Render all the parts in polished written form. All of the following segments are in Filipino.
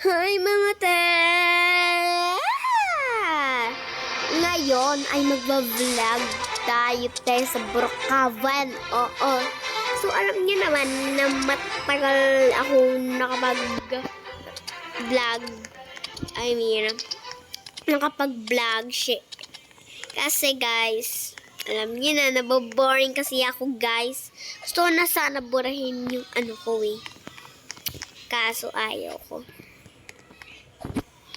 Hi mga te! Ngayon ay magbablog tayo tayo sa Brookhaven. Oo. So alam niyo naman na matagal ako nakapag-vlog. Nakapag-vlog shit. Kasi guys, alam niyo na naboboring kasi ako guys. Gusto ko na sana burahin yung ano ko eh. Kaso ayaw ko.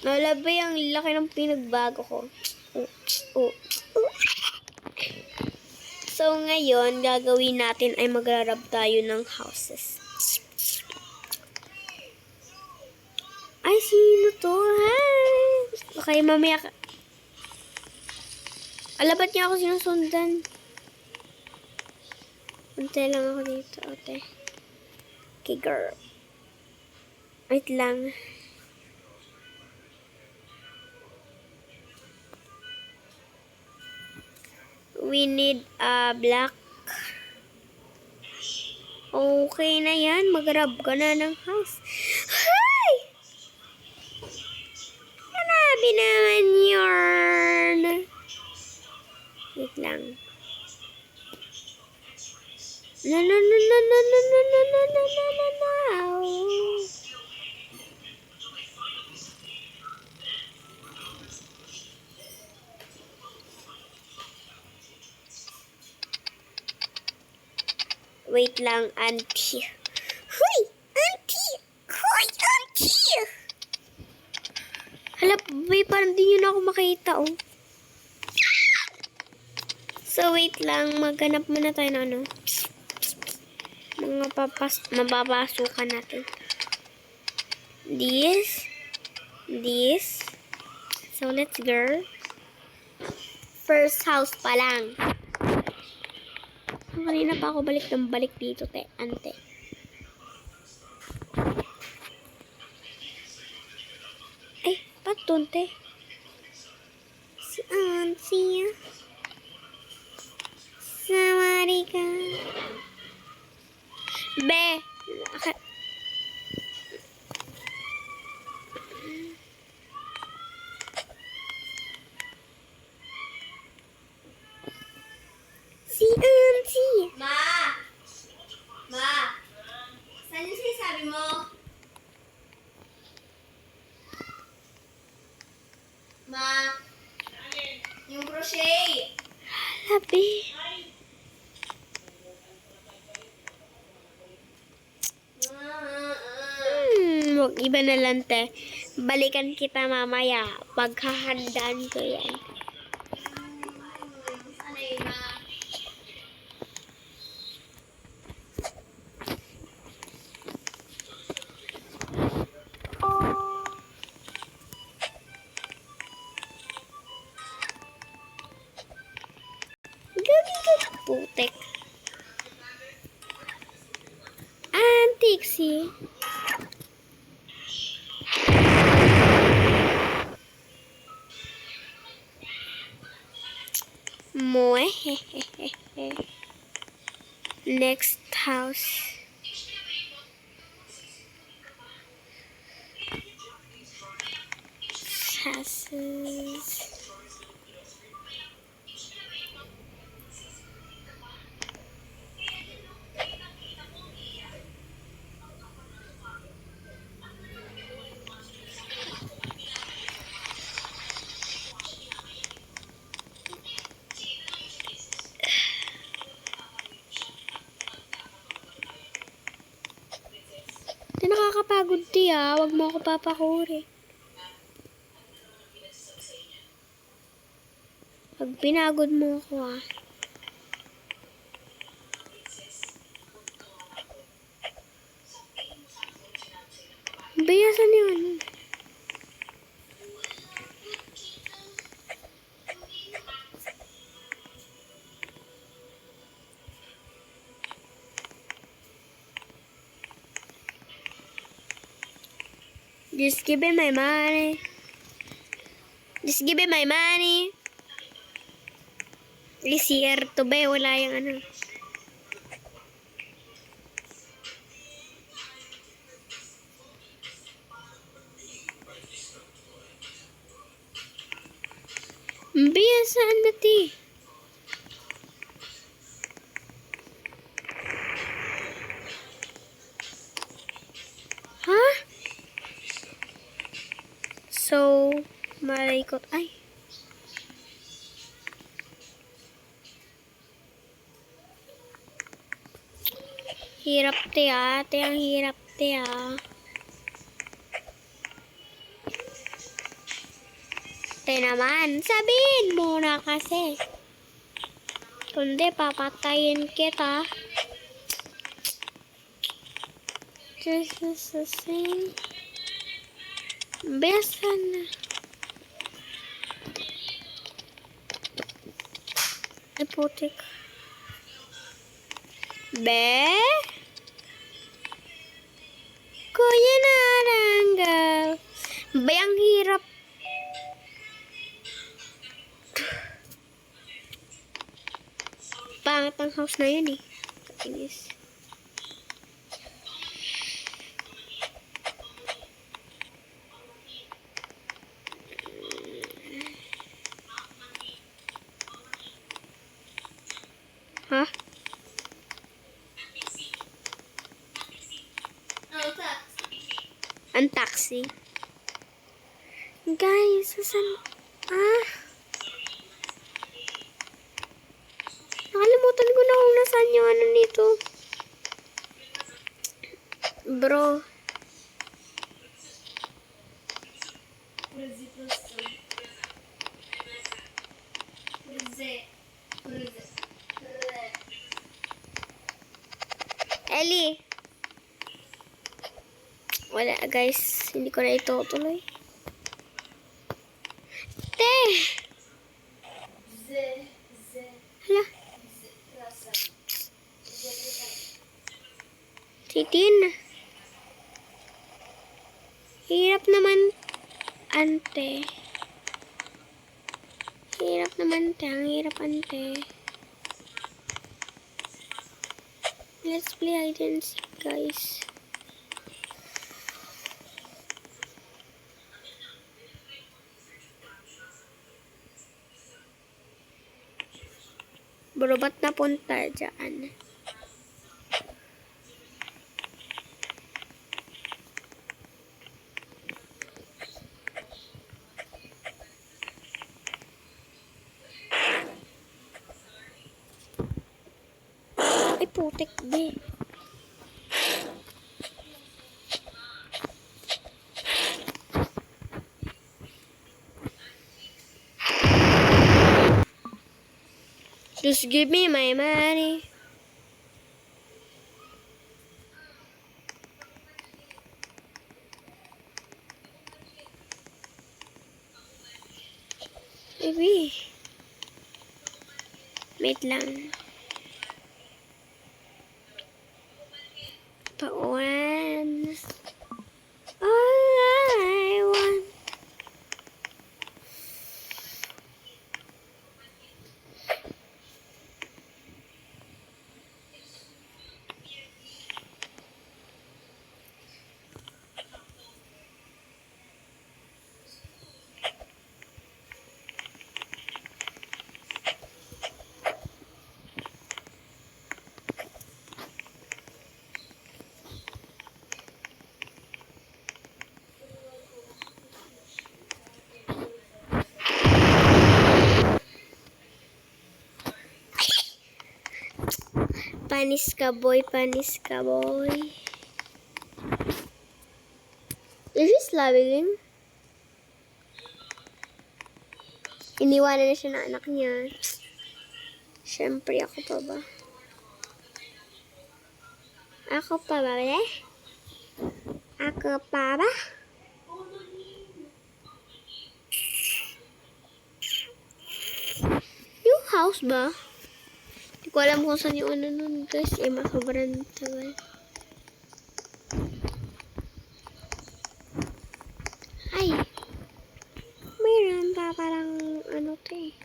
Nalabay ang laki ng pinagbago ko. So, ngayon, gagawin natin ay magrarab tayo ng houses. Ay, sino to? Hi! Okay, mamaya ka. Alabat niya ako sinusundan. Antay lang ako dito, ate. Okay, girl. Wait lang. We need a black. Okay na yan. Mag-grab ka na ng house. Hi! Grabe naman yarn. Wait lang. No. Wait lang, auntie. Hoy! Auntie! Hoy, auntie! Hala, babe, parang di nyo na ako makita, oh. So, wait lang. Maghanap muna tayo ng ano. Mga mapapasukan natin. This. So, let's go. First house pa lang. Kanina pa ako balik dito, te. Ante. Ay, patun, te. Si auntie. Samari ka. Be. Si auntie. Ma! Saan yung sinasabi mo? Ma! Yung crochet! Labi. Wag iba na lang, te. Balikan kita mamaya. Paghahandaan ko yan. Ano yun, ma? Gabi ka putek. Antique, si. Next house. Houses. Di nakakapagod di ah. Wag mo ako papakuri. Pag pinagod mo ako ah. Bayasan yun. Just give me my money. Just give me my money. Lisierto ba? Wala yung ano. Biasaan na ti. Ha? So, malikot. Ay. Hirap te ah. Te ang hirap te ah. Te naman. Sabihin mo na kasi. Kundi papatayin kita. Just the same. Besan na. Ay putik. Be? Kuya naranggal. Be, ang hirap. Pangit ang house na yun eh. Kainis. Ha? Oh, tak. Ang taxi. Guys, saan? Ah? Nakalimutan ko na kung nasaan yung ano nito. Bro. Prezi, prosto. Preze. Preze. Preze. Ellie. Wala guys. Hindi ko na itutuloy. Te! Ze. Ze. Hala. Ze. Rasa. Ze. Rasa. Titin. Hirap naman. Ante. Hirap naman te. Ang hirap ante. Let's play hide and seek guys. Bro, ba't napunta dyan? Ay, putik be. Just give me my money. Baby. Wait lang. But when all I want panis ka boy, panis ka boy. Is this loving? Iniwanan na siya ng anak niya. Siyempre, ako pa ba? Ako pa ba, be? Ako pa ba? Yung house ba? Hindi ko alam kung saan yung ano nun, guys. Eh, sobrang tagal. Ay! Mayroon pa parang ano to eh.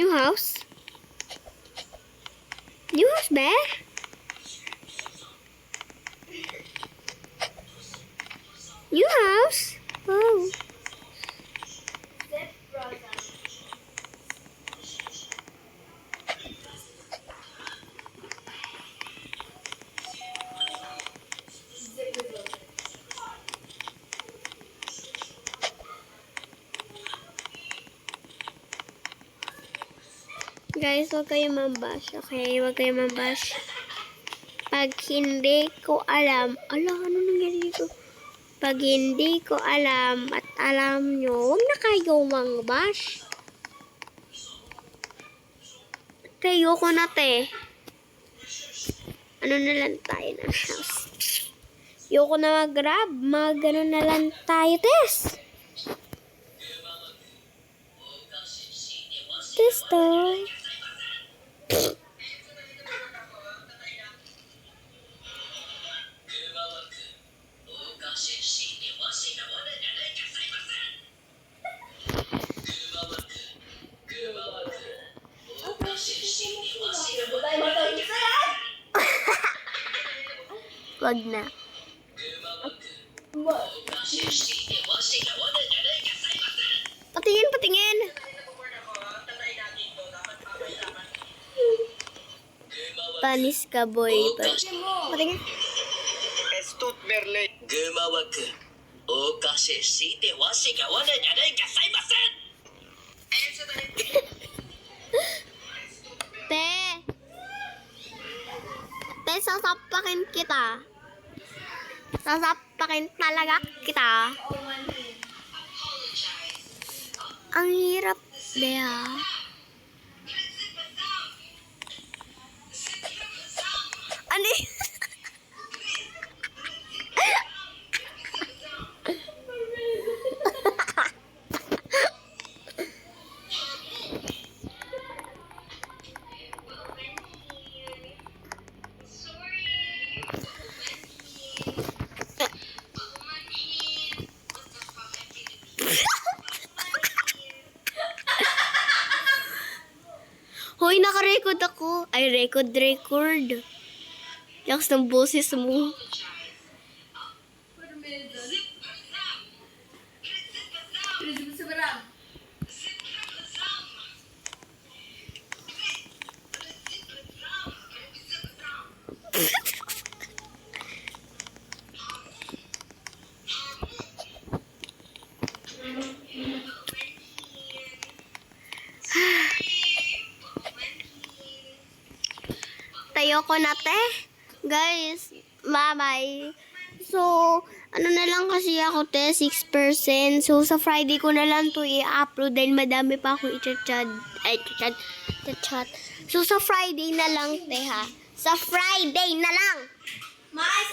New house? New house ba? New house? Oh. Zip brother. Zip brother. Guys, huwag kayo mambash. Okay? Huwag kayo mambash. Pag hindi ko alam, ano nangyari dito? Pag hindi ko alam at alam nyo, huwag na kayo mambash. Kayo ko na te. Ano na lang tayo ng house. Ayoko na mag-grab. Mag-ano na lang tayo, Tess. Tess, toy. Wag na. Patingin. Panis ka, boy. Patingin. Estut Merle. グマ枠お菓子してわしがわなじゃないかさいません Te, sasapakin kita. Sasapakin talaga kita. Ang hirap, Bea. Ano y- Hoy, naka-record ako. Ay, record. Lakas ng boses mo. Tayo ko na, te. Guys, bye-bye. So, ano na lang kasi ako, te, 6%. So, sa Friday ko na lang to i-upload dahil madami pa ako i-chat. So, sa Friday na lang, te, ha. Sa Friday na lang!